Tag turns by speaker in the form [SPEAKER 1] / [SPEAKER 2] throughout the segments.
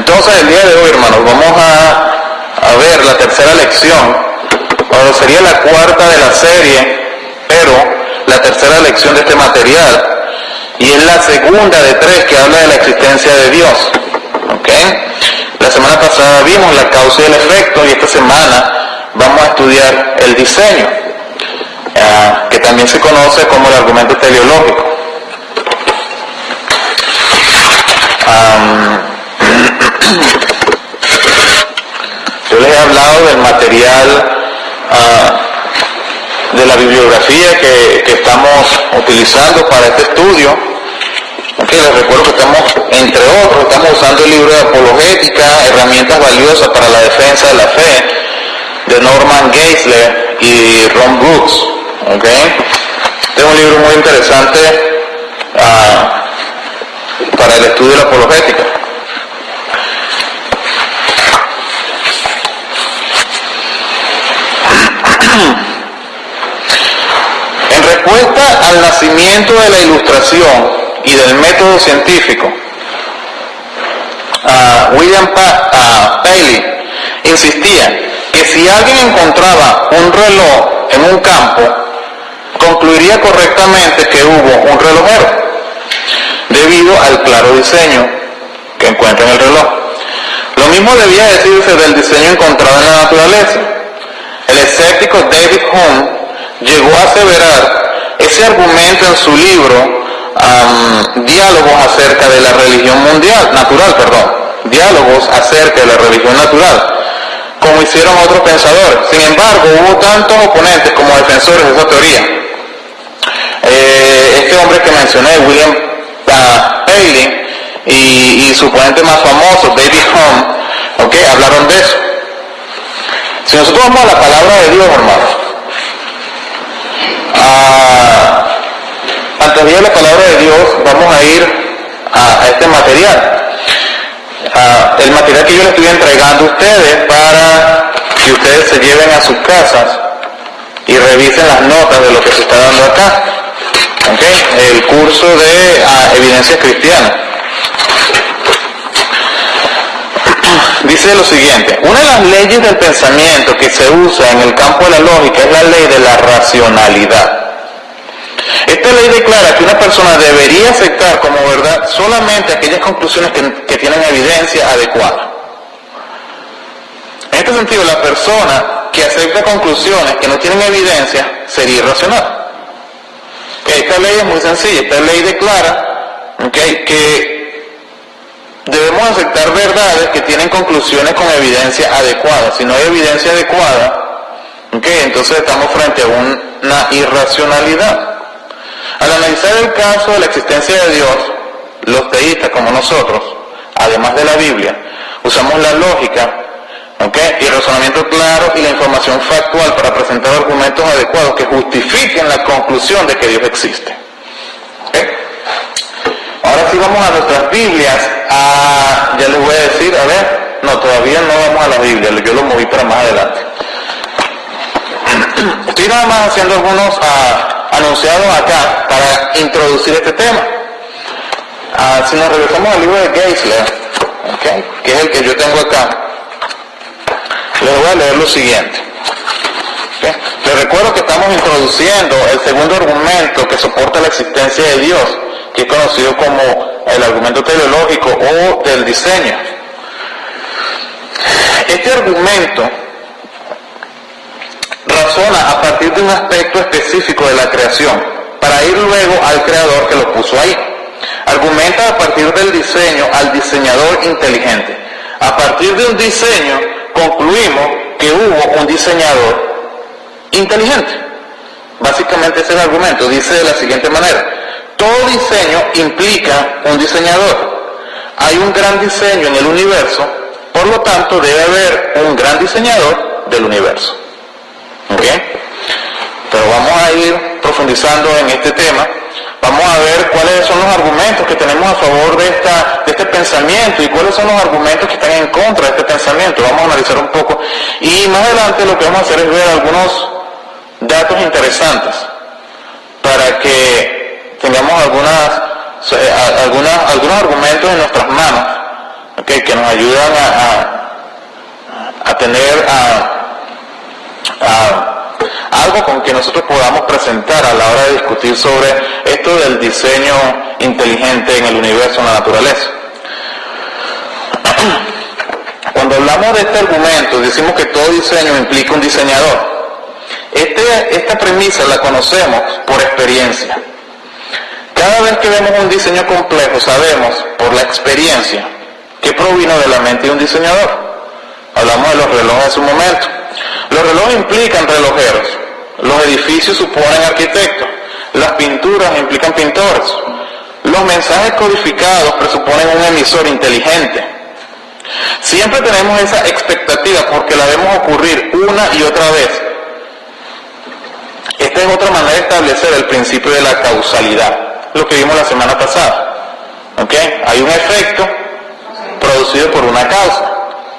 [SPEAKER 1] Entonces el día de hoy, hermanos, vamos a ver la tercera lección, o sería la cuarta de la serie, pero la tercera lección de este material, y es la segunda de tres que habla de la existencia de Dios. ¿Ok? La semana pasada vimos la causa y el efecto, y esta semana vamos a estudiar el diseño, que también se conoce como el argumento teleológico. Yo les he hablado del material de la bibliografía que estamos utilizando para este estudio. Les recuerdo que entre otros, estamos usando el libro de Apologética, herramientas valiosas para la defensa de la fe, de Norman Geisler y Ron Brooks. Este es un libro muy interesante para el estudio de la apologética. En respuesta al nacimiento de la Ilustración y del método científico, William Paley insistía que si alguien encontraba un reloj en un campo, concluiría correctamente que hubo un relojero, debido al claro diseño que encuentra en el reloj. Lo mismo debía decirse del diseño encontrado en la naturaleza. El escéptico David Hume llegó a aseverar ese argumento en su libro Diálogos acerca de la religión Diálogos acerca de la religión natural, como hicieron otros pensadores. Sin embargo, hubo tantos oponentes como defensores de esa teoría. Este hombre que mencioné, William Paley, y su oponente más famoso, David Hume, hablaron de eso. Si nosotros vamos a la palabra de Dios, hermanos, antes de ir a la palabra de Dios, vamos a ir a este material. El material que yo les estoy entregando a ustedes para que ustedes se lleven a sus casas y revisen las notas de lo que se está dando acá. El curso de evidencias cristianas. Dice lo siguiente: una de las leyes del pensamiento que se usa en el campo de la lógica es la ley de la racionalidad. Esta ley declara que una persona debería aceptar como verdad solamente aquellas conclusiones que tienen evidencia adecuada. En este sentido, la persona que acepta conclusiones que no tienen evidencia sería irracional. Esta ley es muy sencilla. Esta ley declara que debemos aceptar verdades que tienen conclusiones con evidencia adecuada. Si no hay evidencia adecuada, entonces estamos frente a una irracionalidad. Al analizar el caso de la existencia de Dios, los teístas como nosotros, además de la Biblia, usamos la lógica, y el razonamiento claro y la información factual para presentar argumentos adecuados que justifiquen la conclusión de que Dios existe. Ahora sí vamos a nuestras Biblias. Ya les voy a decir, todavía no vamos a la Biblia, yo lo moví para más adelante. Estoy nada más haciendo algunos anunciados acá para introducir este tema. Si nos regresamos al libro de Geisler, que es el que yo tengo acá, les voy a leer lo siguiente. Les recuerdo que estamos introduciendo el segundo argumento que soporta la existencia de Dios, que es conocido como el argumento teleológico o del diseño. Este argumento razona a partir de un aspecto específico de la creación, para ir luego al creador que lo puso ahí. Argumenta a partir del diseño al diseñador inteligente. A partir de un diseño concluimos que hubo un diseñador inteligente. Básicamente ese es el argumento. Dice de la siguiente manera: todo diseño implica un diseñador. Hay un gran diseño en el universo, por lo tanto debe haber un gran diseñador del universo. Pero vamos a ir profundizando en este tema. Vamos a ver cuáles son los argumentos que tenemos a favor de este pensamiento y cuáles son los argumentos que están en contra de este pensamiento. Vamos a analizar un poco y más adelante lo que vamos a hacer es ver algunos datos interesantes para que tengamos algunos argumentos en nuestras manos, ¿okay? Que nos ayudan a tener algo con que nosotros podamos presentar a la hora de discutir sobre esto del diseño inteligente en el universo, en la naturaleza. Cuando hablamos de este argumento, decimos que todo diseño implica un diseñador. Esta premisa la conocemos por experiencia. Cada vez que vemos un diseño complejo, sabemos por la experiencia que provino de la mente de un diseñador. Hablamos de los relojes hace un momento. Los relojes implican relojeros, los edificios suponen arquitectos, las pinturas implican pintores, los mensajes codificados presuponen un emisor inteligente. Siempre tenemos esa expectativa porque la vemos ocurrir una y otra vez. Esta es otra manera de establecer el principio de la causalidad, lo que vimos la semana pasada. ¿Okay? Hay un efecto producido por una causa.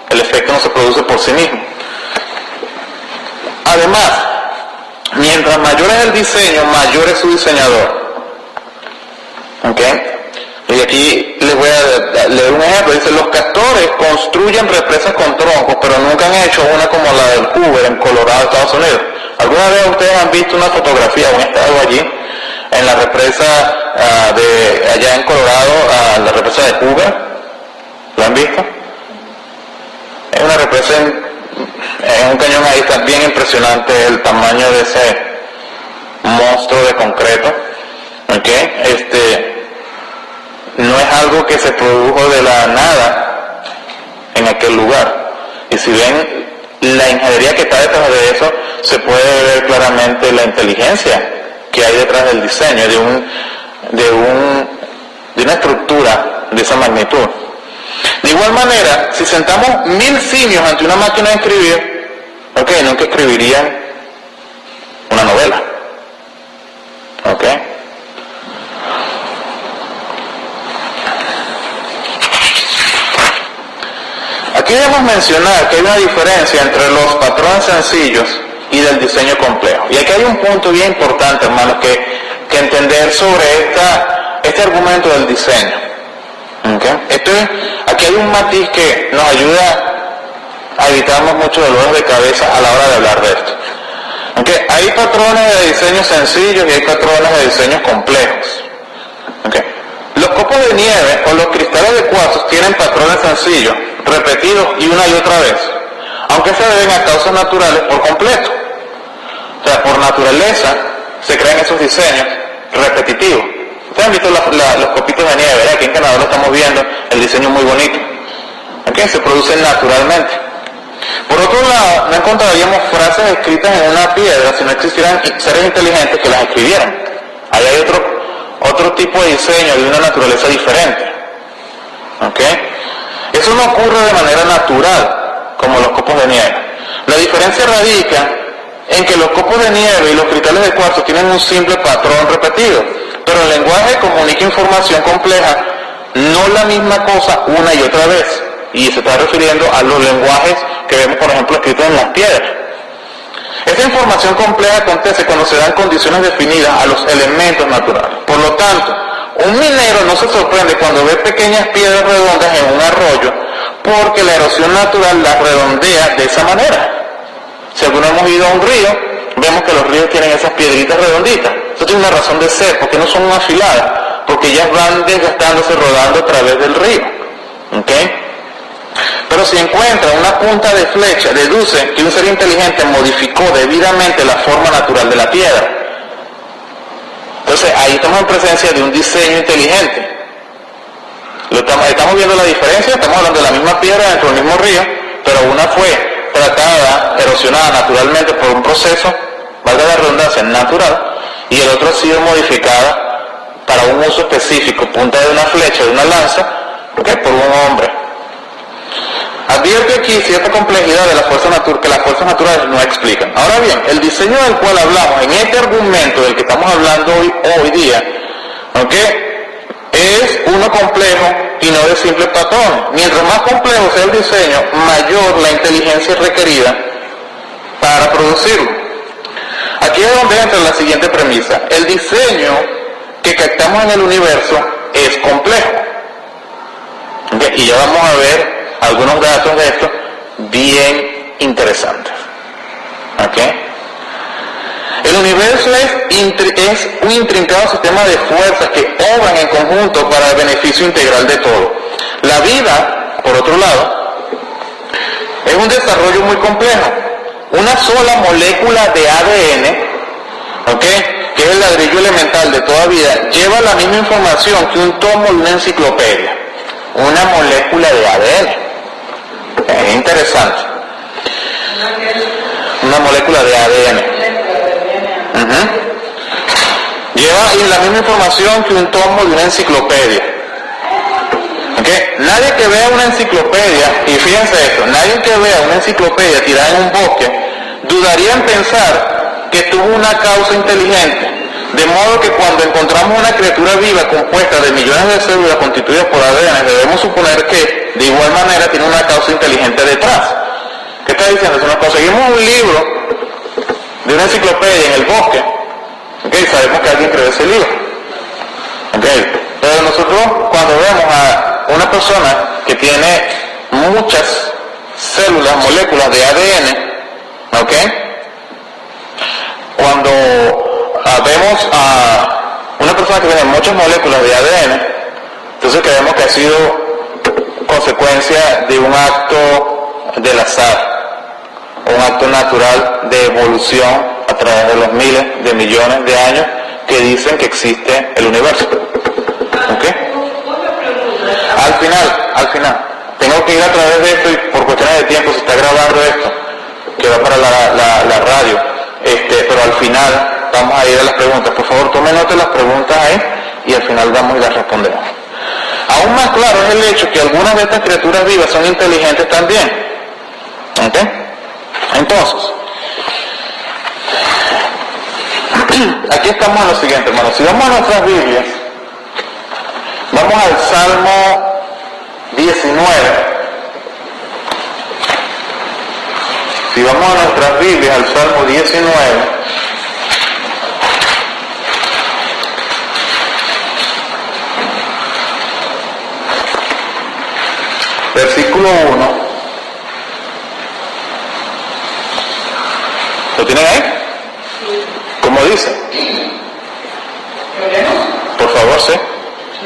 [SPEAKER 1] El efecto no se produce por sí mismo. Además, mientras mayor es el diseño, mayor es su diseñador. ¿Okay? Y aquí les voy a leer un ejemplo. Dice, los castores construyen represas con troncos, pero nunca han hecho una como la del Hoover en Colorado, Estados Unidos. ¿Alguna vez ustedes han visto una fotografía o han estado allí en la represa de allá en Colorado, la represa de Hoover? ¿Lo han visto? Es una represa en un cañón, ahí está bien impresionante el tamaño de ese monstruo de concreto. ¿Okay? No es algo que se produjo de la nada en aquel lugar. Y si ven la ingeniería que está detrás de eso, se puede ver claramente la inteligencia que hay detrás del diseño de una estructura de esa magnitud. De igual manera, si sentamos 1000 simios ante una máquina de escribir, nunca escribirían una novela. Aquí debemos mencionar que hay una diferencia entre los patrones sencillos y del diseño complejo. Y aquí hay un punto bien importante, hermanos, que entender sobre este argumento del diseño. Aquí hay un matiz que nos ayuda a evitarnos muchos dolores de cabeza a la hora de hablar de esto. Hay patrones de diseño sencillos y hay patrones de diseños complejos. Los copos de nieve o los cristales de cuarzo tienen patrones sencillos, repetidos y una y otra vez, aunque se deben a causas naturales por completo. O sea, por naturaleza se crean esos diseños repetitivos. Ustedes han visto los copitos de nieve, ¿verdad? Aquí en Canadá lo estamos viendo, el diseño es muy bonito. Se producen naturalmente. Por otro lado, no encontraríamos frases escritas en una piedra si no existieran seres inteligentes que las escribieran. Ahí hay otro tipo de diseño de una naturaleza diferente. Eso no ocurre de manera natural, como los copos de nieve. La diferencia radica en que los copos de nieve y los cristales de cuarzo tienen un simple patrón repetido, pero el lenguaje comunica información compleja, no la misma cosa una y otra vez. Y se está refiriendo a los lenguajes que vemos, por ejemplo, escritos en las piedras. Esta información compleja acontece cuando se dan condiciones definidas a los elementos naturales. Por lo tanto, un minero no se sorprende cuando ve pequeñas piedras redondas en un arroyo, porque la erosión natural las redondea de esa manera. Si alguno hemos ido a un río, vemos que los ríos tienen esas piedritas redonditas. Eso tiene una razón de ser, porque no son afiladas, porque ellas van desgastándose rodando a través del río. Pero si encuentra una punta de flecha, deduce que un ser inteligente modificó debidamente la forma natural de la piedra. Entonces ahí estamos en presencia de un diseño inteligente. Estamos viendo la diferencia, estamos hablando de la misma piedra dentro del mismo río, pero una fue tratada, erosionada naturalmente por un proceso, valga la redundancia, natural, y el otro ha sido modificada para un uso específico, punta de una flecha, de una lanza, por un hombre. Advierte aquí cierta complejidad de la fuerza que las fuerzas naturales no explican. Ahora bien, el diseño del cual hablamos en este argumento del que estamos hablando hoy día, es uno complejo y no de simple patrón. Mientras más complejo sea el diseño, mayor la inteligencia requerida para producirlo. Aquí es donde entra la siguiente premisa. El diseño que captamos en el universo es complejo. Biblia. Y ya vamos a ver algunos datos de esto bien interesantes. ¿Ok? El universo es un intrincado sistema de fuerzas que obran en conjunto para el beneficio integral de todo. La vida, por otro lado, es un desarrollo muy complejo. Una sola molécula de ADN, ¿ok?, que es el ladrillo elemental de toda vida, lleva la misma información que un tomo de una enciclopedia. Una molécula de ADN. Es interesante. Una molécula de ADN. Lleva la misma información que un tomo de una enciclopedia. ¿Okay? Nadie que vea una enciclopedia, y fíjense esto, nadie que vea una enciclopedia tirada en un bosque, dudaría en pensar que tuvo una causa inteligente. De modo que cuando encontramos una criatura viva compuesta de millones de células constituidas por ADN, debemos suponer que de igual manera tiene una causa inteligente detrás. ¿Qué está diciendo? Si nos conseguimos un libro de una enciclopedia en el bosque, ¿okay?, sabemos que alguien creó ese libro. ¿Okay? Pero nosotros, cuando vemos a una persona que tiene muchas células, moléculas de ADN, ¿ok?, cuando vemos a una persona que tiene muchas moléculas de ADN, entonces creemos que ha sido consecuencia de un acto del azar, un acto natural de evolución a través de los miles de millones de años que dicen que existe el universo. ¿Okay? Al final, tengo que ir a través de esto y por cuestiones de tiempo se está grabando esto, que va para la radio, pero al final vamos a ir a las preguntas. Por favor, tomen nota de las preguntas ahí y al final vamos y las respondemos. Aún más claro es el hecho que algunas de estas criaturas vivas son inteligentes también. ¿Ok? Entonces, aquí estamos en lo siguiente, hermanos. Si vamos a nuestras Biblias, vamos al Salmo 19. Si vamos a nuestras Biblias, al Salmo 19, versículo 1. ¿Lo tienen ahí? ¿Cómo dice? Por favor, sí.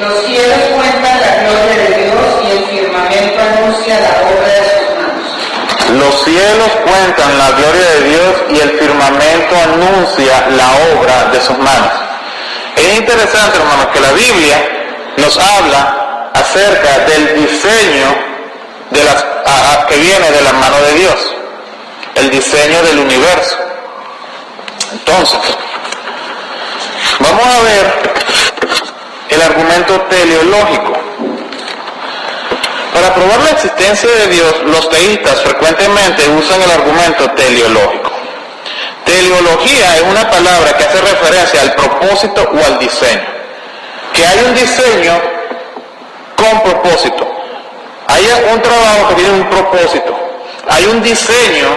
[SPEAKER 2] Los cielos cuentan la gloria de Dios y el firmamento anuncia la obra de sus manos.
[SPEAKER 1] Los cielos cuentan la gloria de Dios y el firmamento anuncia la obra de sus manos. Es interesante, hermanos, que la Biblia nos habla acerca del diseño que viene de la mano de Dios, el diseño del universo. Entonces, vamos a ver el argumento teleológico. Para probar la existencia de Dios, los teístas frecuentemente usan el argumento teleológico. Teleología es una palabra que hace referencia al propósito o al diseño. Que hay un diseño con propósito. Hay un trabajo que tiene un propósito. Hay un diseño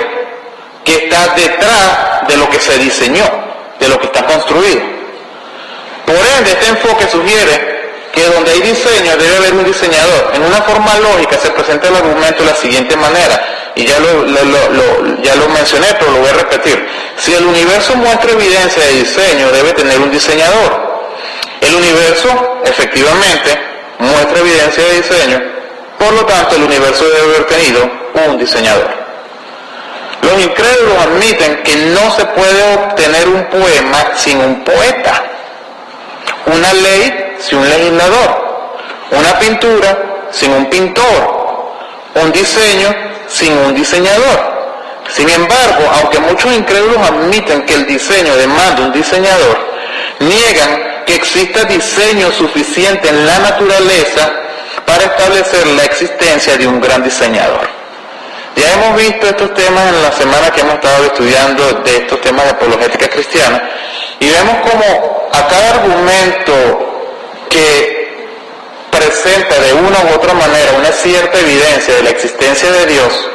[SPEAKER 1] que está detrás de lo que se diseñó, de lo que está construido. Por ende, este enfoque sugiere que donde hay diseño debe haber un diseñador. En una forma lógica se presenta el argumento de la siguiente manera, y ya lo mencioné, pero lo voy a repetir. Si el universo muestra evidencia de diseño, debe tener un diseñador. El universo, efectivamente, muestra evidencia de diseño, por lo tanto, el universo debe haber tenido un diseñador. Los incrédulos admiten que no se puede obtener un poema sin un poeta, una ley sin un legislador, una pintura sin un pintor, un diseño sin un diseñador. Sin embargo, aunque muchos incrédulos admiten que el diseño demanda un diseñador, niegan que exista diseño suficiente en la naturaleza para establecer la existencia de un gran diseñador. Ya hemos visto estos temas en la semana que hemos estado estudiando de estos temas de apologética cristiana, y vemos como a cada argumento que presenta de una u otra manera una cierta evidencia de la existencia de Dios,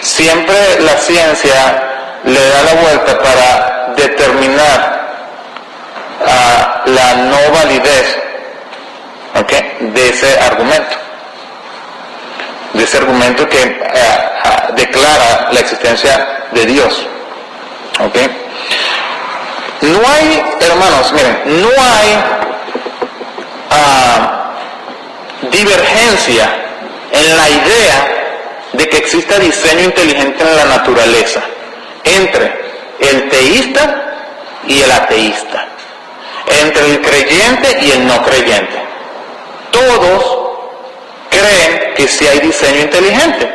[SPEAKER 1] siempre la ciencia le da la vuelta para determinar la no validez, ¿okay?, de ese argumento. de ese argumento que declara la existencia de Dios. ¿Ok? No hay, hermanos, miren, no hay divergencia en la idea de que exista diseño inteligente en la naturaleza entre el teísta y el ateísta, entre el creyente y el no creyente. Todos creen que sí hay diseño inteligente,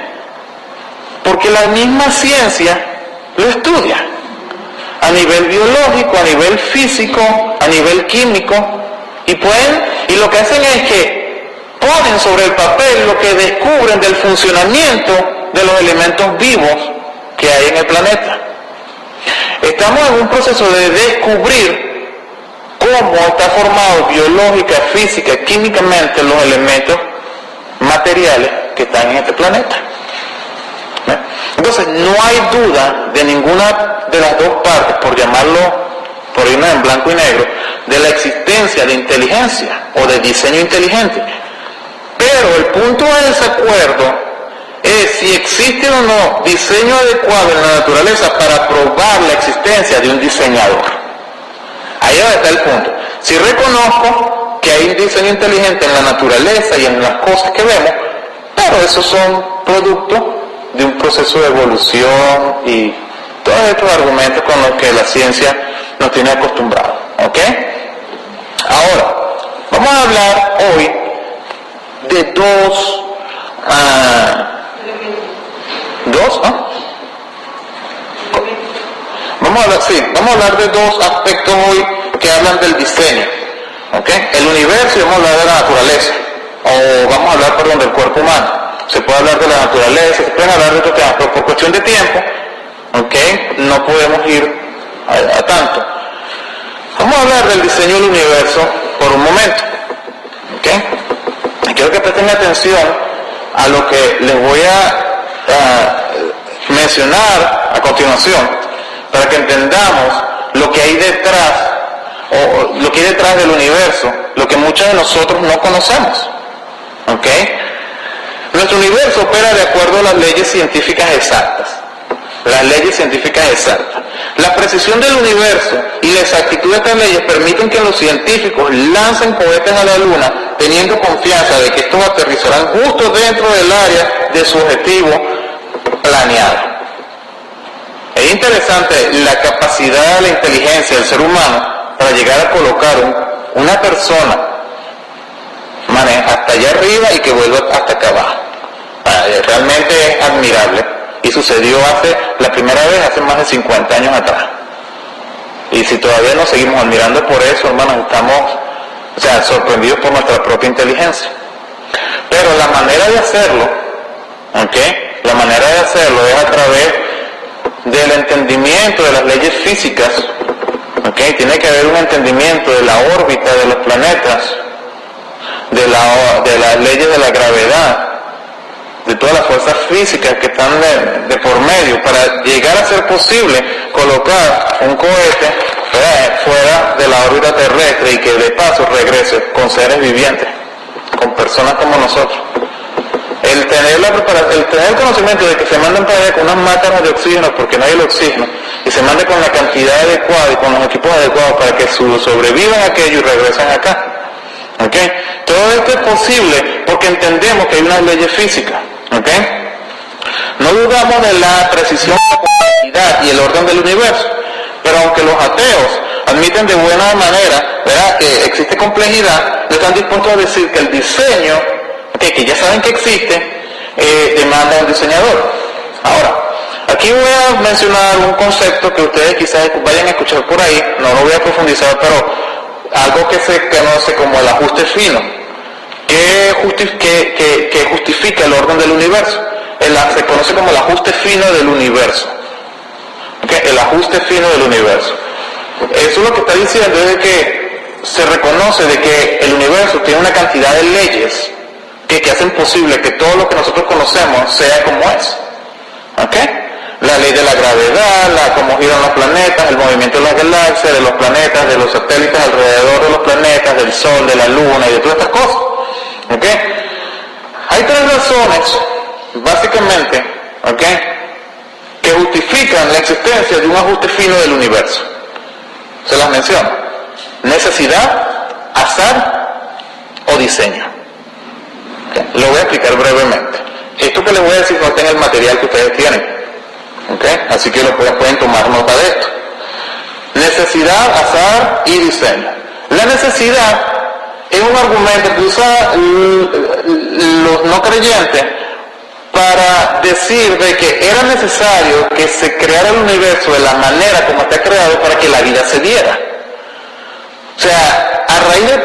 [SPEAKER 1] porque la misma ciencia lo estudia a nivel biológico, a nivel físico, a nivel químico, y lo que hacen es que ponen sobre el papel lo que descubren del funcionamiento de los elementos vivos que hay en el planeta. Estamos en un proceso de descubrir cómo está formado biológica, física, químicamente los elementos materiales que están en este planeta. Entonces no hay duda de ninguna de las dos partes, por llamarlo, por irnos en blanco y negro, de la existencia de inteligencia o de diseño inteligente. Pero el punto de desacuerdo es si existe o no diseño adecuado en la naturaleza para probar la existencia de un diseñador. Ahí es donde está el punto. Si reconozco que hay un diseño inteligente en la naturaleza y en las cosas que vemos, pero esos son productos de un proceso de evolución y todos estos argumentos con los que la ciencia nos tiene acostumbrados. ¿Ok? Ahora, vamos a hablar hoy de dos vamos a hablar de dos aspectos hoy que hablan del diseño. ¿Ok? El universo, y vamos a hablar de la naturaleza, o vamos a hablar, del cuerpo humano. Se puede hablar de la naturaleza, se pueden hablar de otros temas, pero por cuestión de tiempo, ¿ok?, no podemos ir a tanto. Vamos a hablar del diseño del universo por un momento. ¿Ok? Y quiero que presten atención a lo que les voy a mencionar a continuación, para que entendamos lo que hay detrás, o lo que hay detrás del universo, lo que muchos de nosotros no conocemos. ¿Ok? Nuestro universo opera de acuerdo a las leyes científicas exactas. Las leyes científicas exactas. La precisión del universo y la exactitud de estas leyes permiten que los científicos lancen cohetes a la luna teniendo confianza de que estos aterrizarán justo dentro del área de su objetivo planeado. Es interesante la capacidad de la inteligencia del ser humano para llegar a colocar una persona hasta allá arriba y que vuelva hasta acá abajo. Realmente es admirable, y sucedió la primera vez hace más de 50 años atrás. Y si todavía nos seguimos admirando por eso, hermanos, estamos sorprendidos por nuestra propia inteligencia. Pero la manera de hacerlo, la manera de hacerlo es a través del entendimiento de las leyes físicas. Tiene que haber un entendimiento de la órbita de los planetas, de las leyes de la gravedad, de todas las fuerzas físicas que están de por medio, para llegar a ser posible colocar un cohete fuera de la órbita terrestre y que de paso regrese con seres vivientes, con personas como nosotros. El tener el conocimiento de que se mandan para allá con unas máscaras de oxígeno, porque no hay el oxígeno, y se mande con la cantidad adecuada y con los equipos adecuados para que sobrevivan aquello y regresen acá. Todo esto es posible porque entendemos que hay unas leyes físicas. No dudamos de la precisión, la complejidad y el orden del universo, pero aunque los ateos admiten de buena manera, ¿verdad?, que existe complejidad, no están dispuestos a decir que el diseño, que ya saben que existe, demanda un diseñador. Ahora, aquí voy a mencionar un concepto que ustedes quizás vayan a escuchar por ahí, no lo voy a profundizar, pero algo que se conoce como el ajuste fino, que justifica el orden del universo. Se conoce como el ajuste fino del universo. El ajuste fino del universo. Eso lo que está diciendo es de que se reconoce de que el universo tiene una cantidad de leyes que hacen posible que todo lo que nosotros conocemos sea como es. La ley de la gravedad, cómo giran los planetas, el movimiento de las galaxias, de los planetas, de los satélites alrededor de los planetas, del Sol, de la Luna y de todas estas cosas. Hay tres razones básicamente, ¿ok?, que justifican la existencia de un ajuste fino del universo. Se las menciono: necesidad, azar o diseño. ¿Okay? Lo voy a explicar brevemente. Esto que les voy a decir no está en el material que ustedes tienen, ¿okay? Así que pueden tomar nota de esto. Necesidad, azar y diseño. La necesidad es un argumento que usan los no creyentes para decir de que era necesario que se creara el universo de la manera como está creado para que la vida se diera. O sea, a raíz de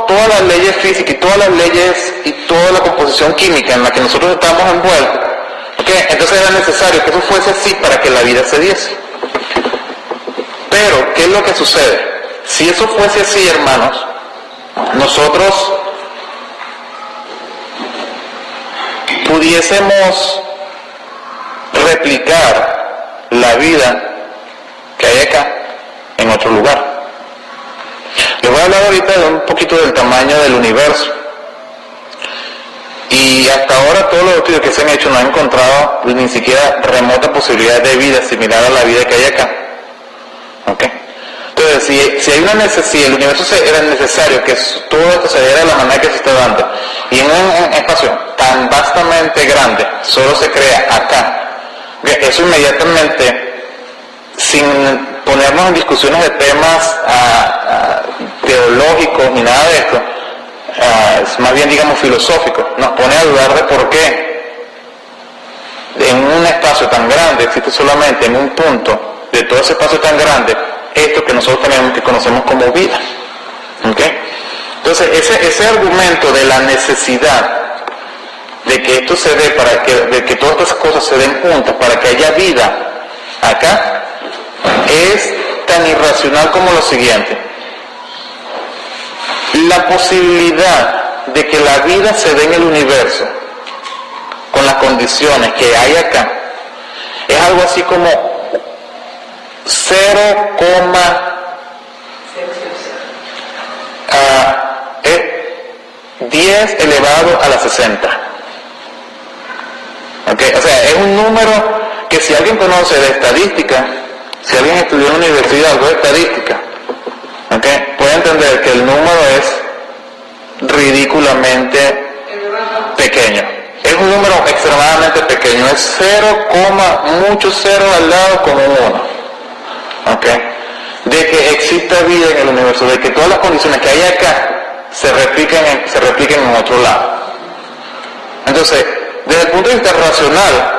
[SPEAKER 1] todas las leyes físicas y todas las leyes y toda la composición química en la que nosotros estamos envueltos, ¿okay?, entonces era necesario que eso fuese así para que la vida se diese. Pero, ¿qué es lo que sucede? Si eso fuese así, hermanos, nosotros pudiésemos replicar la vida que hay acá en otro lugar. Les voy a hablar ahorita de un poquito del tamaño del universo. Y hasta ahora todos los estudios que se han hecho no han encontrado ni siquiera remota posibilidad de vida similar a la vida que hay acá. ¿Okay? Entonces, si hay una necesidad, el universo era necesario que todo esto se diera de la manera que se está dando, y en un espacio tan vastamente grande solo se crea acá, eso inmediatamente, sin ponernos en discusiones de temas teológicos ni nada de esto, es más bien, digamos, filosófico, nos pone a dudar de por qué en un espacio tan grande existe solamente en un punto de todo ese espacio tan grande esto que nosotros tenemos, que conocemos como vida. ¿Okay? Entonces ese argumento de la necesidad de que esto se dé, de que todas estas cosas se den juntas para que haya vida acá, es tan irracional como lo siguiente: la posibilidad de que la vida se dé en el universo con las condiciones que hay acá es algo así como 10 elevado a la 60. ¿Okay? O sea, es un número que, si alguien conoce de estadística, si alguien estudió en la universidad algo de estadística, ¿okay?, puede entender que el número es ridículamente pequeño. Es un número extremadamente pequeño, es 0, mucho cero al lado como 1. ¿Okay? De que exista vida en el universo, de que todas las condiciones que hay acá se repliquen en otro lado. Entonces, desde el punto de vista racional,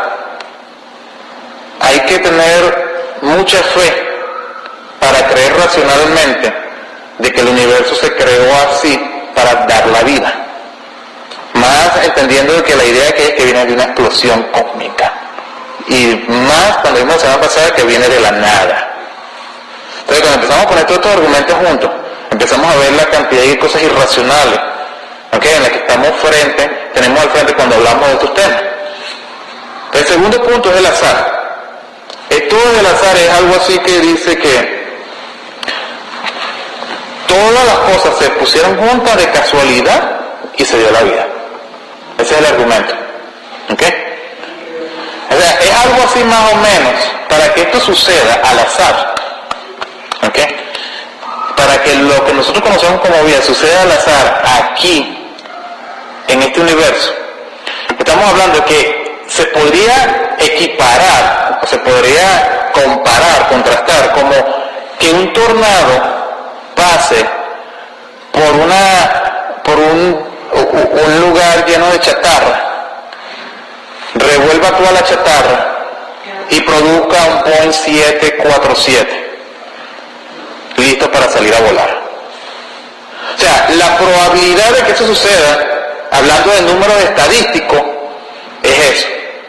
[SPEAKER 1] hay que tener mucha fe para creer racionalmente de que el universo se creó así para dar la vida, más entendiendo que la idea que es que viene de una explosión cósmica, y más cuando vimos la semana pasada que viene de la nada. Entonces, cuando empezamos a poner todos estos argumentos juntos, empezamos a ver la cantidad de cosas irracionales, ¿okay?, en las que tenemos al frente cuando hablamos de estos temas. El segundo punto es el azar. Esto del azar es algo así que dice que todas las cosas se pusieron juntas de casualidad y se dio la vida. Ese es el argumento. ¿Okay? O sea, es algo así más o menos, para que esto suceda al azar, ¿okay?, para que lo que nosotros conocemos como vida suceda al azar aquí, en este universo. Estamos hablando que se podría equiparar, o se podría comparar, contrastar, como que un tornado pase por un lugar lleno de chatarra, revuelva toda la chatarra y produzca un Boeing 747 listo para salir a volar. O sea, la probabilidad de que eso suceda, hablando de números estadísticos, es eso,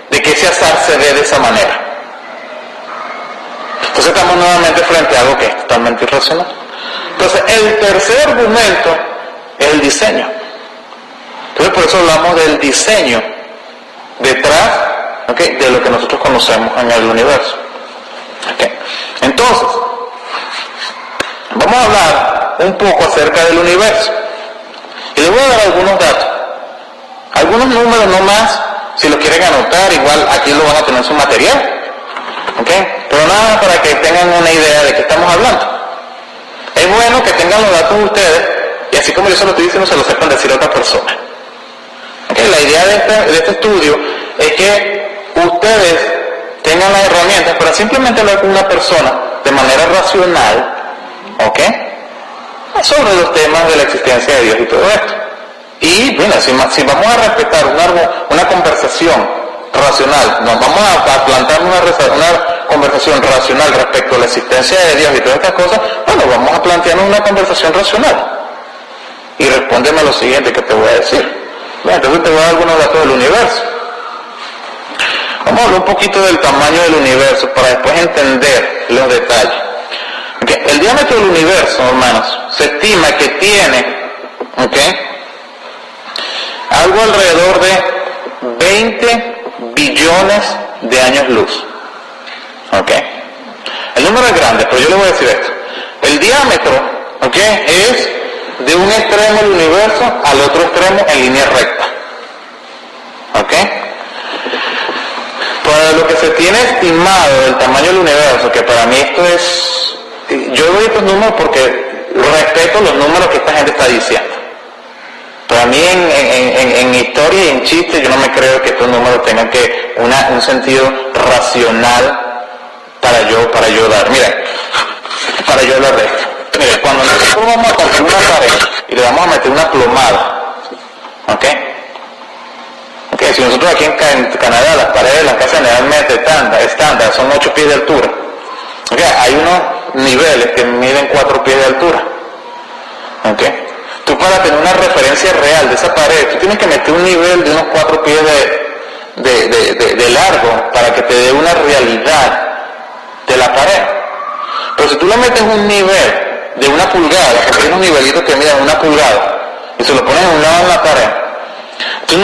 [SPEAKER 1] de que ese azar se dé de esa manera. Entonces estamos nuevamente frente a algo que es totalmente irracional. Entonces, el tercer argumento es el diseño. Entonces, por eso hablamos del diseño detrás, ¿okay?, de lo que nosotros conocemos en el universo. ¿Okay? Entonces, vamos a hablar un poco acerca del universo. Y les voy a dar algunos datos. Algunos números no más Si lo quieren anotar, igual aquí lo van a tener en su material. ¿Ok? Pero nada para que tengan una idea de qué estamos hablando. Es bueno que tengan los datos ustedes, y así como yo se lo estoy diciendo, se lo sepan decir a otra persona. ¿Ok? La idea de este estudio es que ustedes tengan las herramientas para simplemente hablar con una persona de manera racional, ¿ok?, sobre los temas de la existencia de Dios y todo esto. Y bueno, si vamos a respetar una conversación racional, nos vamos a plantar una conversación racional respecto a la existencia de Dios y todas estas cosas, bueno, vamos a plantearnos una conversación racional. Y respóndeme a lo siguiente que te voy a decir. Bueno, entonces te voy a dar algunos datos del universo. Vamos a hablar un poquito del tamaño del universo para después entender los detalles. Okay. El diámetro del universo, hermanos, se estima que tiene, algo alrededor de 20 billones de años luz. El número es grande, pero yo le voy a decir esto. El diámetro, es de un extremo del universo al otro extremo en línea recta. Para lo que se tiene estimado del tamaño del universo, que para mí esto es... Yo doy estos números porque respeto los números que esta gente está diciendo. Para mí en historia y en chiste yo no me creo que estos números tengan que un sentido racional para yo dar. Mira, para yo hablar de esto. Mira, cuando nosotros vamos a construir una pared y le vamos a meter una plomada, si nosotros aquí en Canadá las paredes de las casas generalmente estándar son 8 pies de altura, hay unos niveles que miden 4 pies de altura. Tú para tener una referencia real de esa pared, tú tienes que meter un nivel de unos 4 pies de largo para que te dé una realidad de la pared. Pero si tú le metes un nivel de 1 pulgada, porque hay unos nivelitos que miden 1 pulgada, y se lo pones a un lado en la pared, tú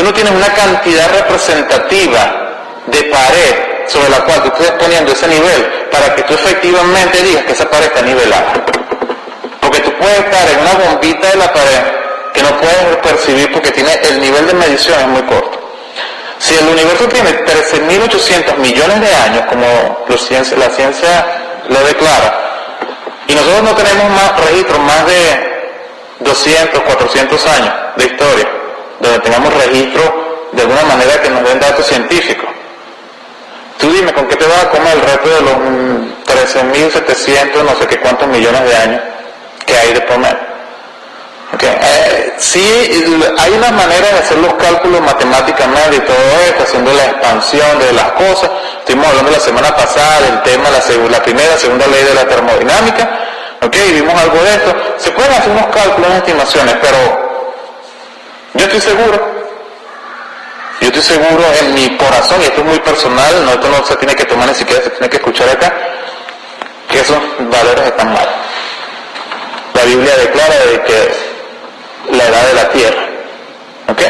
[SPEAKER 1] no tienes una cantidad representativa de pared sobre la cual tú estés poniendo ese nivel para que tú efectivamente digas que esa pared está nivelada. Porque tú puedes estar en una bombita de la pared que no puedes percibir porque el nivel de medición es muy corto. Si el universo tiene 13.800 millones de años, como la ciencia lo declara, y nosotros no tenemos más registros, más de 200, 400 años de historia, donde tengamos registro de alguna manera que nos den datos científicos. Tú dime, ¿con qué te vas a comer el resto de los 13.700, no sé qué cuántos millones de años que hay de promedio? Sí, hay unas maneras de hacer los cálculos matemáticamente y todo esto, haciendo la expansión de las cosas. Estuvimos hablando la semana pasada del tema, la primera, segunda ley de la termodinámica, y vimos algo de esto. Se pueden hacer unos cálculos, unas estimaciones, pero yo estoy seguro en mi corazón, y esto es muy personal, esto no se tiene que tomar ni siquiera se tiene que escuchar acá, que esos valores están mal. La Biblia declara de que la edad de la Tierra,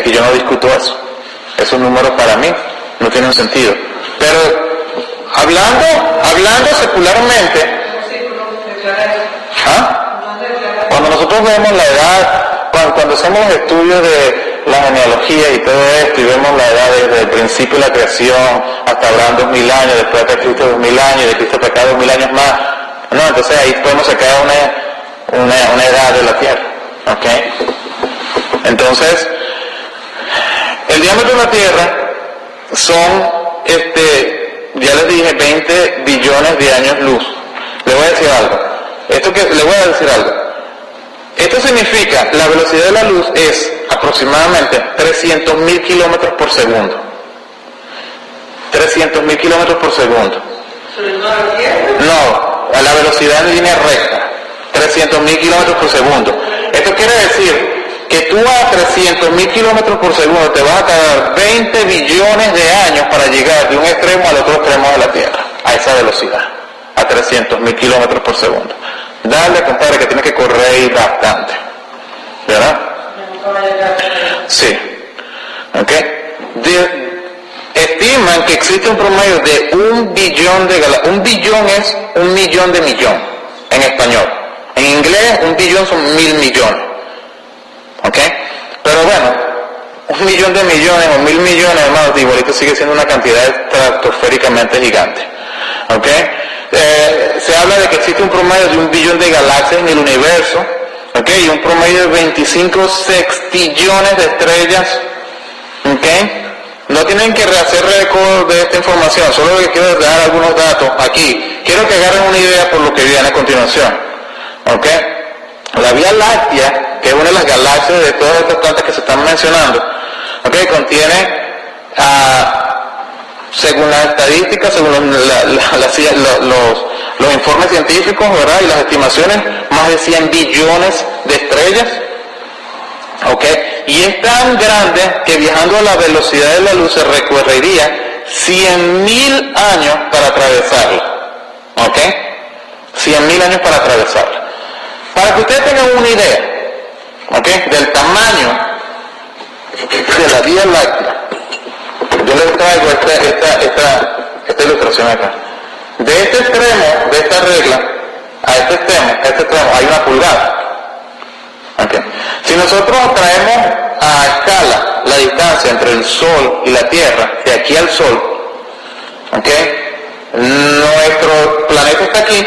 [SPEAKER 1] y yo no discuto eso. Esos números para mí no tienen sentido. Pero hablando secularmente, cuando nosotros vemos la edad, cuando hacemos estudios de la genealogía y todo esto, y vemos la edad desde el principio de la creación hasta Abraham 2000 años, después de Cristo 2000 años, de Cristo para acá 2000 años más, entonces ahí podemos sacar una edad de la Tierra. Entonces, el diámetro de la Tierra son, ya les dije, 20 billones de años luz. Le voy a decir algo. Esto significa, la velocidad de la luz es aproximadamente 300.000 kilómetros por segundo. 300.000 kilómetros por segundo. No, a la velocidad en línea recta. 300.000 kilómetros por segundo. Esto quiere decir que tú a 300.000 kilómetros por segundo te vas a tardar 20 billones de años para llegar de un extremo al otro extremo de la Tierra, a esa velocidad, a 300.000 kilómetros por segundo. Dale, compadre, que tienes que correr bastante, ¿verdad? Sí. Estiman que existe un promedio de 1 billón de galaxias. 1 billón es 1 millón de millón en español. En inglés 1 billón son 1000 millones. Pero bueno, 1 millón de millones o 1000 millones, hermanos, igualito sigue siendo una cantidad estratosféricamente gigante. ¿Ok? Se habla de que existe un promedio de 1 billón de galaxias en el universo, ¿ok? Y un promedio de 25 sextillones de estrellas, ¿ok? No tienen que rehacer récord de esta información, solo que quiero dar algunos datos aquí. Quiero que agarren una idea por lo que viene a continuación, ¿ok? La Vía Láctea, que es una de las galaxias de todas estas tantas que se están mencionando, ¿ok? Contiene, según las estadísticas, según los informes científicos, ¿verdad? Y las estimaciones, más de 100 billones de estrellas, ¿ok? Y es tan grande que viajando a la velocidad de la luz se recorrería 100.000 años para atravesarla, ¿ok? 100.000 años para atravesarla. Para que ustedes tengan una idea, ¿ok? Del tamaño de la Vía Láctea, yo les traigo esta ilustración acá. De este extremo, de esta regla, a este extremo hay una pulgada. Okay. Si nosotros traemos a escala la distancia entre el Sol y la Tierra, de aquí al Sol, ¿okay? Nuestro planeta está aquí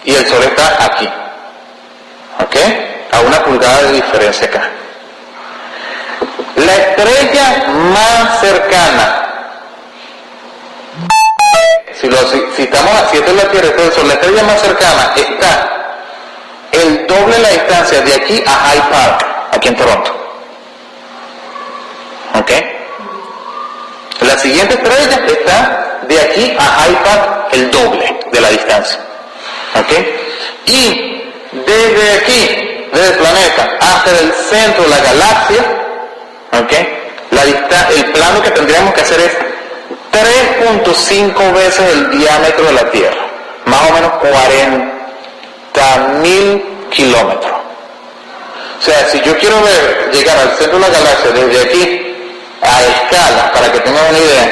[SPEAKER 1] y el Sol está aquí, ¿okay? A una pulgada de diferencia acá. La estrella más cercana, si esta es la Tierra, esta es el Sol, la estrella más cercana está el doble de la distancia de aquí a Hyde Park, aquí en Toronto. ¿Ok? La siguiente estrella está de aquí a Hyde Park el doble de la distancia. ¿Ok? Y desde aquí, desde el planeta hasta el centro de la galaxia, ¿ok? El plano que tendríamos que hacer es 3.5 veces el diámetro de la Tierra, más o menos 40.000 kilómetros. O sea, si yo quiero llegar al centro de la galaxia desde aquí a escala, para que tengan una idea,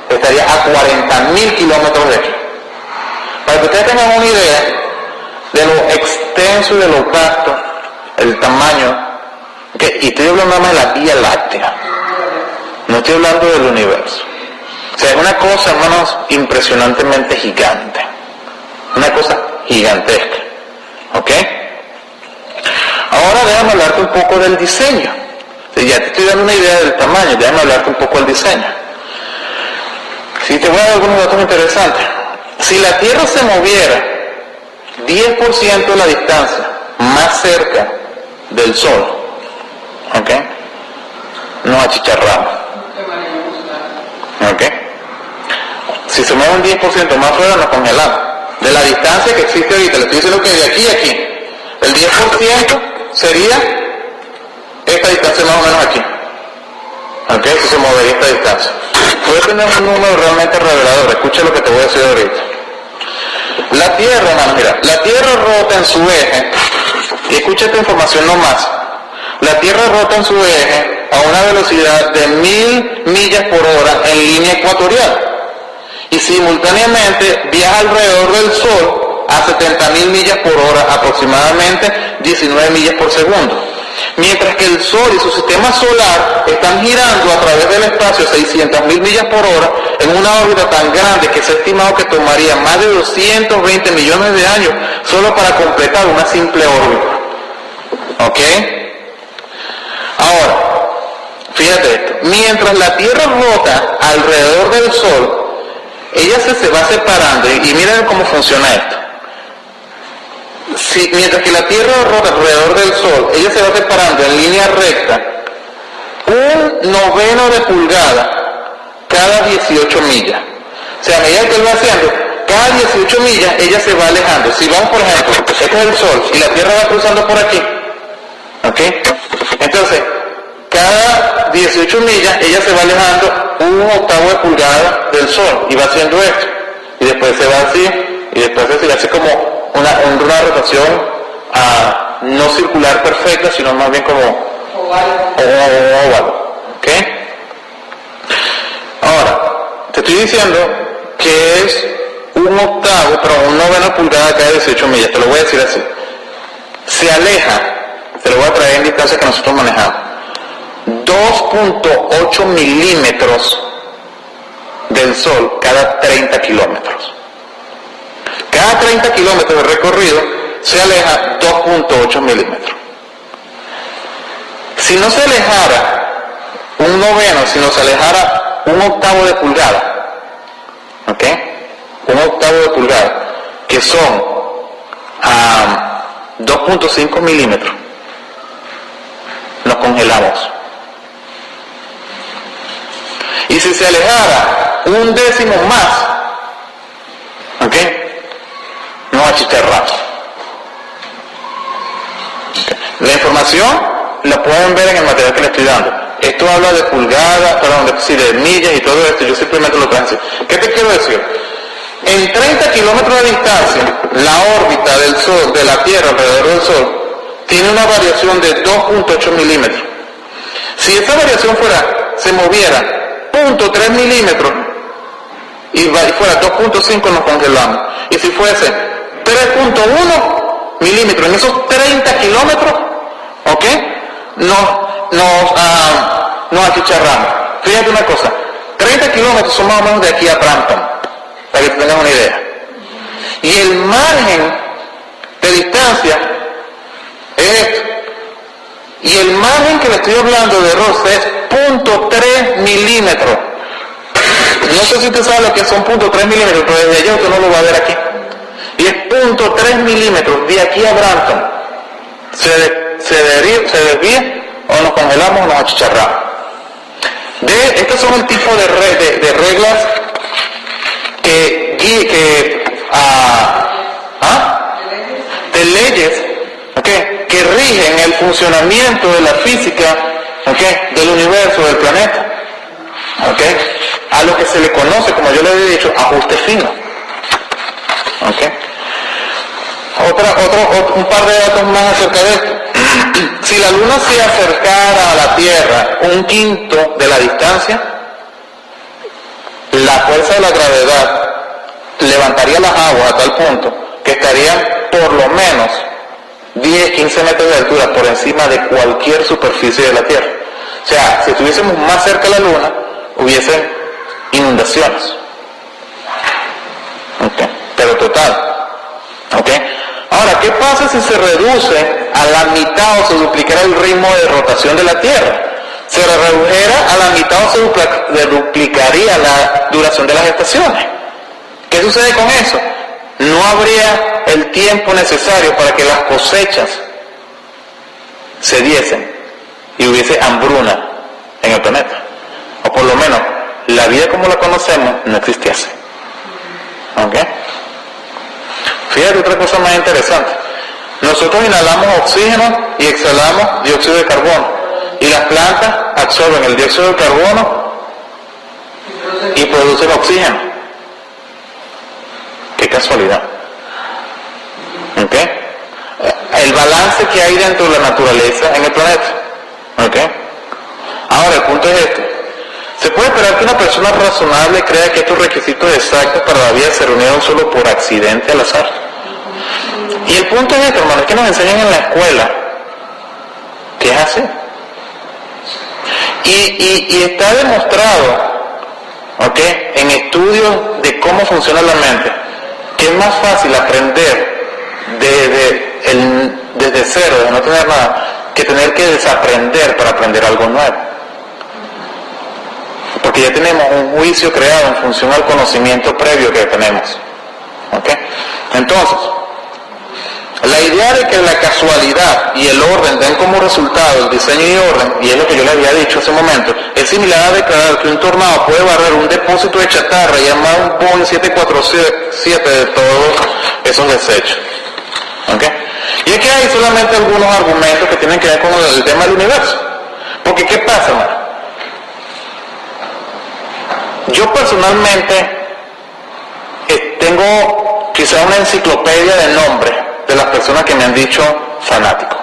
[SPEAKER 1] estaría a 40.000 kilómetros de aquí. Para que ustedes tengan una idea de lo extenso y de lo vasto, el tamaño, ¿okay? Y estoy hablando nada más de la Vía Láctea, no estoy hablando del universo. O sea, es una cosa, hermanos, impresionantemente gigante, una cosa gigantesca. ¿Ok? Ahora déjame hablarte un poco del diseño. Ya te estoy dando una idea del tamaño, déjame hablarte un poco del diseño. Si te voy a dar algunos datos interesantes. Si la Tierra se moviera 10% de la distancia más cerca del Sol, ¿ok? Nos achicharramos. ¿Ok? Si se mueve un 10% más fuera, nos congelamos. De la distancia que existe ahorita, le estoy diciendo que de aquí a aquí, el 10% sería esta distancia más o menos aquí. ¿Ok? Si se movería esta distancia. Voy a tener un número realmente revelador, escucha lo que te voy a decir ahorita. La Tierra, hermano, mira, la Tierra rota en su eje, y escucha esta información nomás. La Tierra rota en su eje a una velocidad de 1000 millas por hora en línea ecuatorial. Y simultáneamente viaja alrededor del Sol a 70.000 millas por hora, aproximadamente 19 millas por segundo. Mientras que el Sol y su sistema solar están girando a través del espacio 600.000 millas por hora en una órbita tan grande que se ha estimado que tomaría más de 220 millones de años solo para completar una simple órbita. ¿Ok? Ahora, fíjate esto, mientras la Tierra rota alrededor del Sol, ella se va separando, y miren cómo funciona esto. Mientras que la Tierra rota alrededor del Sol, ella se va separando en línea recta 1/9 de pulgada cada 18 millas. O sea, a medida que él va haciendo, cada 18 millas ella se va alejando. Si vamos, por ejemplo, este es el Sol y la Tierra va cruzando por aquí, ¿ok? Entonces, cada 18 millas ella se va alejando 1/8 de pulgada del Sol y va haciendo esto. Y después se va así, y después se hace como una rotación no circular perfecta, sino más bien como oval. ¿Ok? Ahora, te estoy diciendo que es 1/8, pero 1/9 pulgada cada 18 millas, te lo voy a decir así. Se aleja, te lo voy a traer en distancia que nosotros manejamos. 2.8 milímetros del Sol cada 30 kilómetros. Cada 30 kilómetros de recorrido se aleja 2.8 milímetros. Si no se alejara un noveno, si no se alejara un octavo de pulgada, ¿ok? Un octavo de pulgada, que son 2.5 milímetros, nos congelamos. Y si se alejara un décimo más, ¿ok? Nos achicharramos. ¿Okay? La información la pueden ver en el material que les estoy dando. Esto habla de pulgadas, de millas y todo esto, yo simplemente lo traigo. ¿Qué te quiero decir? En 30 kilómetros de distancia, la órbita del Sol, de la Tierra alrededor del Sol, tiene una variación de 2.8 milímetros. Si esa variación se moviera 0.3 milímetros y fuera 2.5, nos congelamos. Y si fuese 3.1 milímetros en esos 30 kilómetros, ¿ok? Nos achicharramos. Fíjate una cosa, 30 kilómetros son más o menos de aquí a Brampton, para que tengas una idea. Y el margen de distancia es esto. Y el margen que le estoy hablando de roce es 0.3 milímetros. No sé si usted sabe lo que son 0.3 milímetros, pero desde allá usted no lo va a ver aquí. Y es 0.3 milímetros de aquí a Brampton. Se desvía o nos congelamos o nos achicharramos. Estos son el tipo de reglas de leyes, ¿okay?, que rigen el funcionamiento de la física, ¿okay?, del universo, del planeta, ¿okay?, a lo que se le conoce, como yo le había dicho, ajuste fino. ¿Okay? Un par de datos más acerca de esto. Si la Luna se acercara a la Tierra 1/5 de la distancia, la fuerza de la gravedad levantaría las aguas a tal punto que estarían por lo menos 10-15 metros de altura por encima de cualquier superficie de la Tierra. O sea, si estuviésemos más cerca de la Luna, hubiesen inundaciones. Okay. Pero total. Okay. Ahora, ¿qué pasa si se reduce a la mitad o se duplicara el ritmo de rotación de la Tierra? Se redujera a la mitad o se duplicaría la duración de las estaciones. ¿Qué sucede con eso? No habría el tiempo necesario para que las cosechas se diesen y hubiese hambruna en el planeta. O por lo menos, la vida como la conocemos no existiese. ¿Ok? Fíjate otra cosa más interesante. Nosotros inhalamos oxígeno y exhalamos dióxido de carbono. Y las plantas absorben el dióxido de carbono y producen oxígeno. Qué casualidad. ¿Ok? El balance que hay dentro de la naturaleza en el planeta. ¿Ok? Ahora, el punto es este. ¿Se puede esperar que una persona razonable crea que estos requisitos exactos para la vida se reunieron solo por accidente al azar? Y el punto es este, hermano, es que nos enseñan en la escuela que es así. Y está demostrado, ¿ok?, en estudios de cómo funciona la mente, que es más fácil aprender desde cero, de no tener nada, que tener que desaprender para aprender algo nuevo. Porque ya tenemos un juicio creado en función al conocimiento previo que tenemos. ¿Ok? Entonces, la idea de que la casualidad y el orden den como resultado el diseño y orden, y es lo que yo le había dicho hace un momento, es similar a declarar que un tornado puede barrer un depósito de chatarra y armar un Boeing 747 de todos esos desechos. ¿Ok? Y es que hay solamente algunos argumentos que tienen que ver con el tema del universo. Porque ¿qué pasa, hermano? Yo personalmente tengo quizá una enciclopedia de nombres de las personas que me han dicho fanático.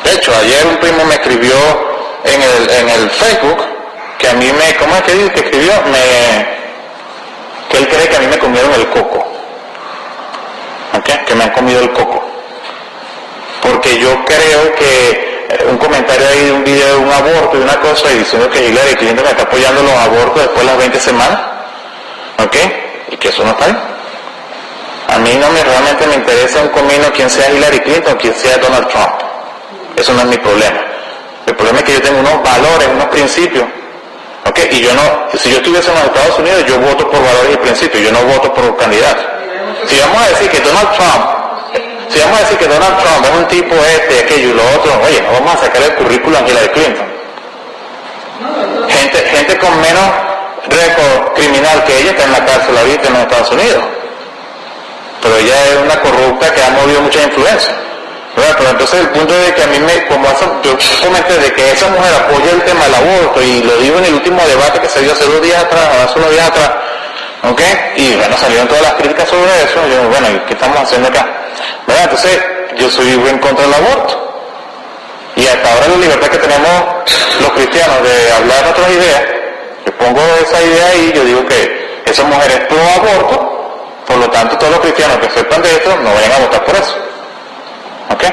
[SPEAKER 1] De hecho, ayer un primo me escribió en el Facebook que a mí ¿cómo es que dice que escribió? Que él cree que a mí me comieron el coco. ¿Ok? Que me han comido el coco. ¿Por porque yo creo que un comentario ahí de un video de un aborto y una cosa y diciendo que Hillary Clinton está apoyando los abortos después de las 20 semanas, ¿ok? Y que eso no está bien. A mí realmente me interesa un comino quién sea Hillary Clinton o quién sea Donald Trump. Eso no es mi problema. El problema es que yo tengo unos valores, unos principios, ¿ok? Y yo no, si yo estuviese en los Estados Unidos, yo voto por valores y principios, yo no voto por candidatos. Si vamos a decir que Donald Trump es un tipo aquello y lo otro, oye, no vamos a sacar el currículum a Hillary Clinton. Gente con menos récord criminal que ella está en la cárcel ahorita en los Estados Unidos. Pero ella es una corrupta que ha movido mucha influencia. ¿Verdad? Pero entonces el punto de que a mí yo comenté de que esa mujer apoya el tema del aborto, y lo digo en el último debate que se dio hace 2 días atrás, hace unos días atrás, ¿ok? Y bueno, salieron todas las críticas sobre eso. Yo, bueno, ¿qué estamos haciendo acá? ¿Verdad? Entonces, yo soy en contra del aborto. Y hasta ahora la libertad que tenemos los cristianos de hablar nuestras ideas, yo pongo esa idea ahí, yo digo que esa mujer es pro aborto, por lo tanto todos los cristianos que sepan de esto no vayan a votar por eso. ¿Ok?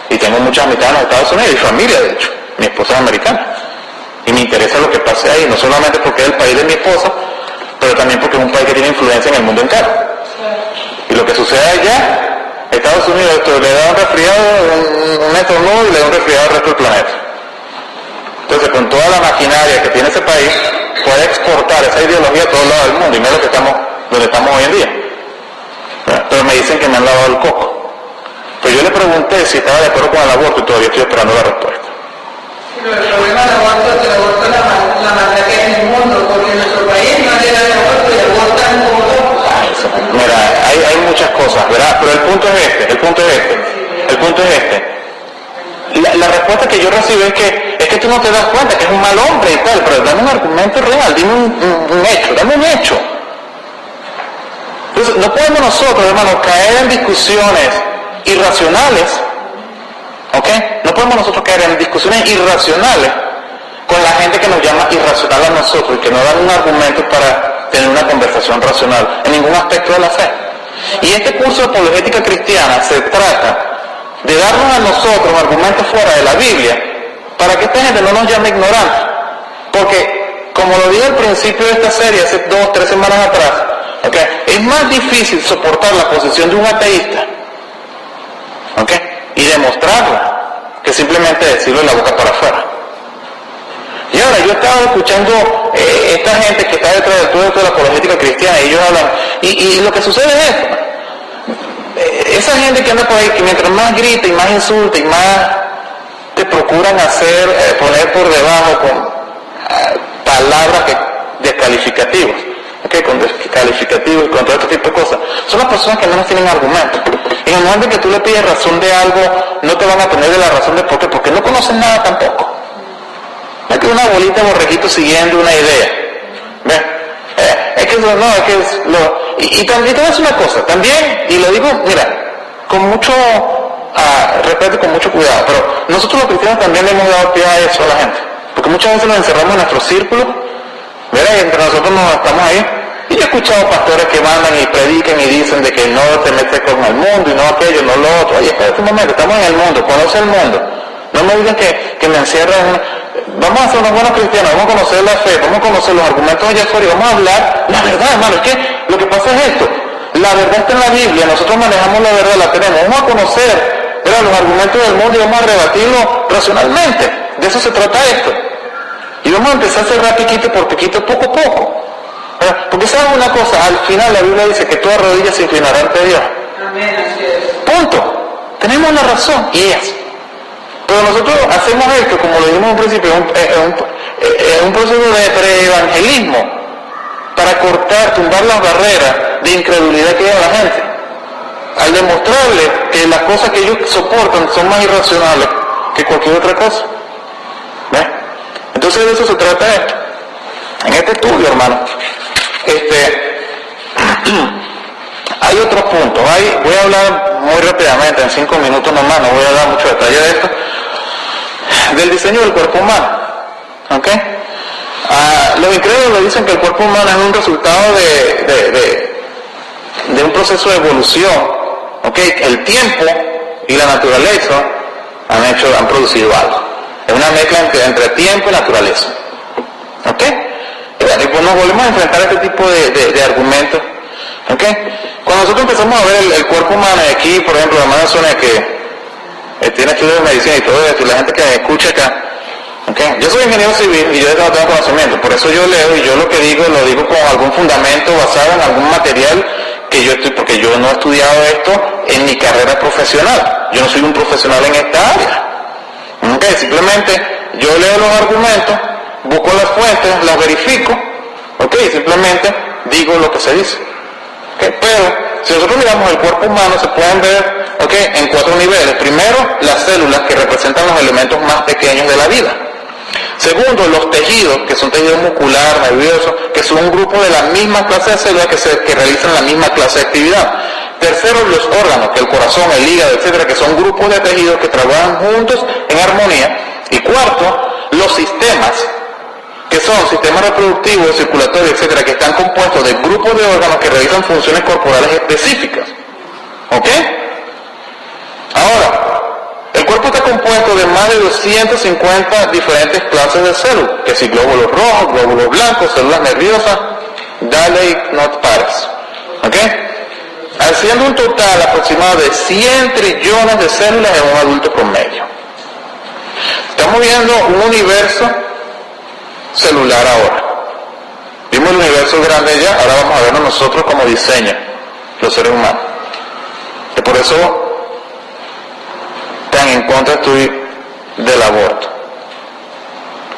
[SPEAKER 1] Y tengo muchas amistades en los Estados Unidos y familia, de hecho. Mi esposa es americana. Y me interesa lo que pase ahí, no solamente porque es el país de mi esposa, pero también porque es un país que tiene influencia en el mundo entero. Y lo que sucede allá, Estados Unidos le da un resfriado, un estornudo y le da un resfriado al resto del planeta. Entonces, con toda la maquinaria que tiene ese país, puede exportar esa ideología a todos lados del mundo, y no es donde estamos hoy en día. Pero me dicen que me han lavado el coco. Pues yo le pregunté si estaba de acuerdo con el aborto y todavía estoy esperando la respuesta.
[SPEAKER 2] Pero el problema del aborto es que el aborto es la maldad que hay en el mundo, porque en nuestro país no llega el aborto y abortan como locos.
[SPEAKER 1] Mira, hay muchas cosas, ¿verdad? Pero el punto es este. La respuesta que yo recibo es que tú no te das cuenta que es un mal hombre y tal, pero dame un argumento real, dime un hecho, dame un hecho. Entonces, no podemos nosotros, hermanos, caer en discusiones irracionales, ¿ok? No podemos nosotros caer en discusiones irracionales con la gente que nos llama irracional a nosotros y que no dan un argumento para tener una conversación racional en ningún aspecto de la fe. Y este curso de apologética cristiana se trata de darnos a nosotros argumentos fuera de la Biblia para que esta gente no nos llame ignorantes. Porque, como lo dije al principio de esta serie, hace 2 o 3 semanas atrás, ¿okay? Es más difícil soportar la posición de un ateísta, ¿okay? Y demostrarla que simplemente decirlo de la boca para afuera. Y ahora yo estaba escuchando esta gente que está detrás de todo esto de la apologética cristiana, y ellos hablan, y lo que sucede es esto. Esa gente que anda por ahí, que mientras más grita y más insulta y más te procuran hacer, poner por debajo con palabras descalificativas, ¿okay? Con descalificativos y con todo este tipo de cosas, son las personas que menos tienen argumentos. En el momento en que tú le pides razón de algo, no te van a tener de la razón de por qué, porque no conocen nada tampoco. No es que una bolita de borreguito siguiendo una idea. ¿Ves? Es que eso no, es que es lo... Y también te voy a decir una cosa, también, y lo digo, mira, con mucho respeto y con mucho cuidado, pero nosotros los cristianos también le hemos dado pie a eso a la gente. Porque muchas veces nos encerramos en nuestro círculo, ¿verdad? Y entre nosotros nos estamos ahí. Y yo he escuchado pastores que mandan y predican y dicen de que no te metes con el mundo y no aquello, no lo otro. Oye, espérate un momento, estamos en el mundo, conoce el mundo. No me digan que me encierran. Vamos a ser unos buenos cristianos, vamos a conocer la fe, vamos a conocer los argumentos allá afuera y vamos a hablar la verdad, hermano. Es que lo que pasa es esto, la verdad está en la Biblia, nosotros manejamos la verdad, la tenemos. Vamos a conocer, ¿verdad?, los argumentos del mundo y vamos a rebatirlo racionalmente. De eso se trata esto. Y vamos a empezar a cerrar piquito por piquito, poco a poco. ¿Verdad? Porque saben una cosa, al final la Biblia dice que toda rodilla se inclinará ante Dios.
[SPEAKER 2] Amén, así es.
[SPEAKER 1] Punto. Tenemos la razón y es. Pero nosotros hacemos esto, como lo dijimos al principio, un proceso de preevangelismo para tumbar las barreras de incredulidad que hay en la gente, al demostrarles que las cosas que ellos soportan son más irracionales que cualquier otra cosa. ¿Ves? Entonces de eso se trata esto. En este estudio, hermano, hay otros puntos. Voy a hablar muy rápidamente, en 5 minutos nomás, no voy a dar mucho detalle de esto, del diseño del cuerpo humano. ¿Ok? Los incrédulos dicen que el cuerpo humano es un resultado de un proceso de evolución. ¿Ok? El tiempo y la naturaleza han producido algo. Es una mezcla entre tiempo y naturaleza. ¿Ok? Y bueno, y pues nos volvemos a enfrentar a este tipo de argumentos. ¿Ok? Cuando nosotros empezamos a ver el cuerpo humano, y aquí, por ejemplo, la hermana Sonia, que tiene estudios de medicina y todo eso, y la gente que me escucha acá, ¿okay? Yo soy ingeniero civil y yo no tengo conocimiento, por eso yo leo y yo lo que digo, lo digo con algún fundamento basado en algún material que yo estoy, porque yo no he estudiado esto en mi carrera profesional, yo no soy un profesional en esta área. ¿Okay? Simplemente yo leo los argumentos, busco las fuentes, las verifico, ¿okay? Y simplemente digo lo que se dice. ¿Okay? Pero si nosotros miramos el cuerpo humano, se pueden ver, ¿okay?, en 4 niveles. Primero, las células, que representan los elementos más pequeños de la vida. Segundo, los tejidos, que son tejidos muscular, nervioso, que son un grupo de la misma clase de células que realizan la misma clase de actividad. Tercero, los órganos, que el corazón, el hígado, etcétera, que son grupos de tejidos que trabajan juntos en armonía. Y cuarto, los sistemas, que son sistemas reproductivos, circulatorios, etcétera, que están compuestos de grupos de órganos que realizan funciones corporales específicas. ¿Ok? Ahora, el cuerpo está compuesto de más de 250 diferentes clases de células, que si glóbulos rojos, glóbulos blancos, células nerviosas, dale y no pares. ¿Ok? Haciendo un total aproximado de 100 trillones de células en un adulto promedio. Estamos viendo un universo celular ahora. Vimos el universo grande ya, ahora vamos a vernos nosotros como diseña los seres humanos. Y por eso tan en contra estoy del aborto.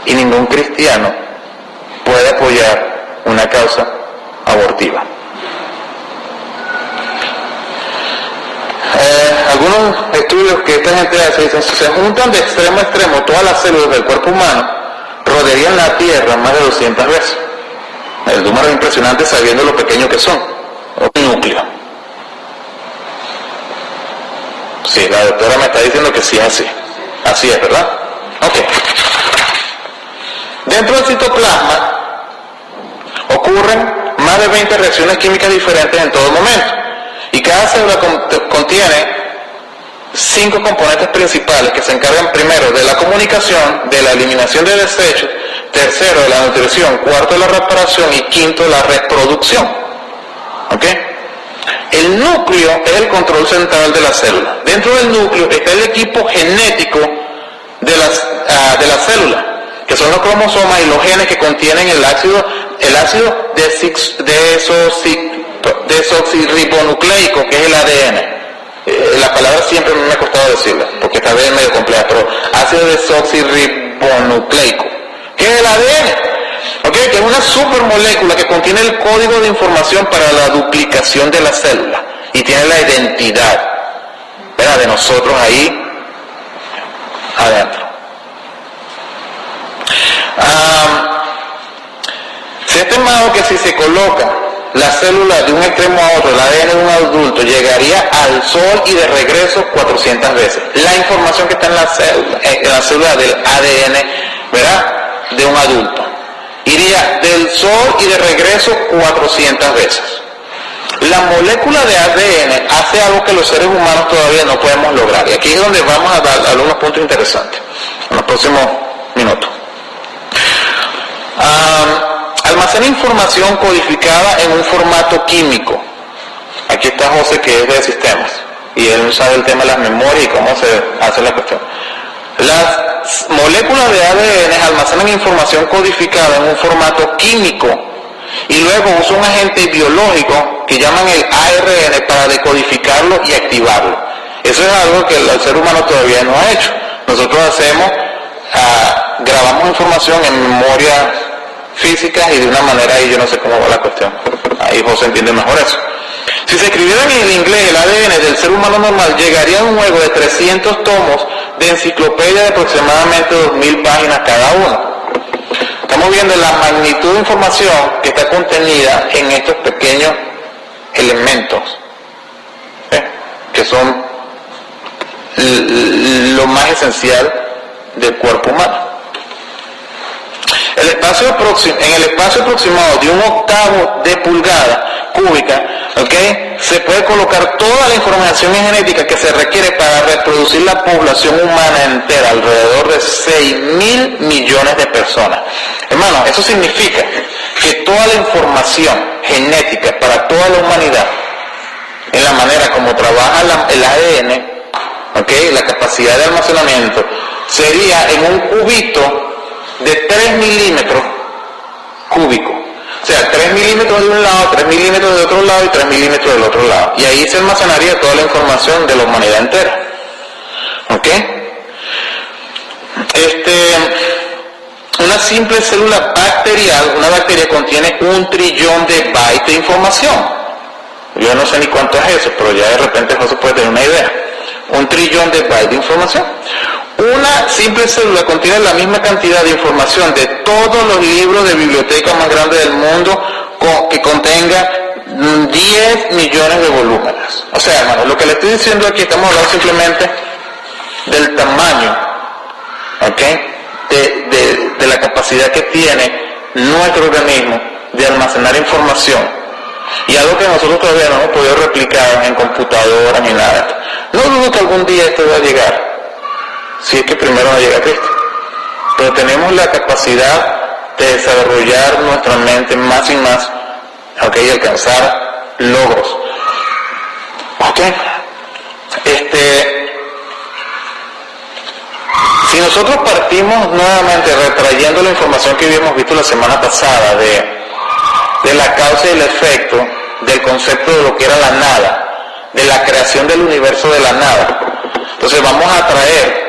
[SPEAKER 1] Y ningún cristiano puede apoyar una causa abortiva. Algunos estudios que esta gente hace dicen, si se juntan de extremo a extremo todas las células del cuerpo humano, rodearían la Tierra más de 200 veces. El número es impresionante sabiendo lo pequeño que son. Un núcleo. Sí, la doctora me está diciendo que sí es así. Así es, ¿verdad? Ok. Dentro del citoplasma ocurren más de 20 reacciones químicas diferentes en todo momento. Y cada célula contiene 5 componentes principales que se encargan primero de la comunicación, de la eliminación de desechos, tercero de la nutrición, cuarto de la reparación y quinto de la reproducción. ¿Ok? El núcleo es el control central de la célula. Dentro del núcleo está el equipo genético de la célula, que son los cromosomas y los genes que contienen el ácido desoxirribonucleico, que es el ADN. La palabra siempre me ha costado decirla, porque esta vez es medio compleja, pero ácido desoxirribonucleico, que es el ADN, ¿okay?, que es una supermolécula que contiene el código de información para la duplicación de la célula y tiene la identidad, ¿verdad?, de nosotros ahí adentro. Se ha estimado que si se coloca la célula de un extremo a otro, el ADN de un adulto, llegaría al Sol y de regreso 400 veces. La información que está en la célula del ADN, ¿verdad?, de un adulto, iría del Sol y de regreso 400 veces. La molécula de ADN hace algo que los seres humanos todavía no podemos lograr. Y aquí es donde vamos a dar algunos puntos interesantes en los próximos minutos. Almacena información codificada en un formato químico. Aquí está José, que es de sistemas, y él sabe el tema de las memorias y cómo se hace la cuestión. Las moléculas de ADN almacenan información codificada en un formato químico y luego usa un agente biológico que llaman el ARN para decodificarlo y activarlo. Eso es algo que el ser humano todavía no ha hecho. Nosotros grabamos información en memorias físicas y de una manera ahí yo no sé cómo va la cuestión. Ahí José entiende mejor eso. Si se escribiera en el inglés el ADN del ser humano normal, llegaría a un juego de 300 tomos de enciclopedia de aproximadamente 2000 páginas cada uno. Estamos viendo la magnitud de información que está contenida en estos pequeños elementos, que son lo más esencial del cuerpo humano. En el espacio aproximado de 1/8 de pulgada cúbica, ¿okay?, se puede colocar toda la información genética que se requiere para reproducir la población humana entera, alrededor de 6.000 millones de personas. Hermano, eso significa que toda la información genética para toda la humanidad, en la manera como trabaja el ADN, ¿okay?, la capacidad de almacenamiento, sería en un cubito de 3 milímetros cúbicos. O sea, 3 milímetros de un lado, 3 milímetros de otro lado y 3 milímetros del otro lado. Y ahí se almacenaría toda la información de la humanidad entera. ¿Ok? Una simple célula bacterial, una bacteria contiene 1 trillón de bytes de información. Yo no sé ni cuánto es eso, pero ya de repente José puede tener una idea. 1 trillón de bytes de información. Una simple célula contiene la misma cantidad de información de todos los libros de biblioteca más grandes del mundo que contenga 10 millones de volúmenes. O sea, hermano, lo que le estoy diciendo aquí, estamos hablando simplemente del tamaño, ¿ok?, de la capacidad que tiene nuestro organismo de almacenar información. Y algo que nosotros todavía no hemos podido replicar en computadoras ni nada de esto. No dudo que algún día esto va a llegar, si es que primero no llega Cristo. Pero tenemos la capacidad de desarrollar nuestra mente más y más, ¿ok?, y alcanzar logros. ¿Ok? Si nosotros partimos nuevamente retrayendo la información que habíamos visto la semana pasada de la causa y el efecto del concepto de lo que era la nada, de la creación del universo de la nada, entonces vamos a traer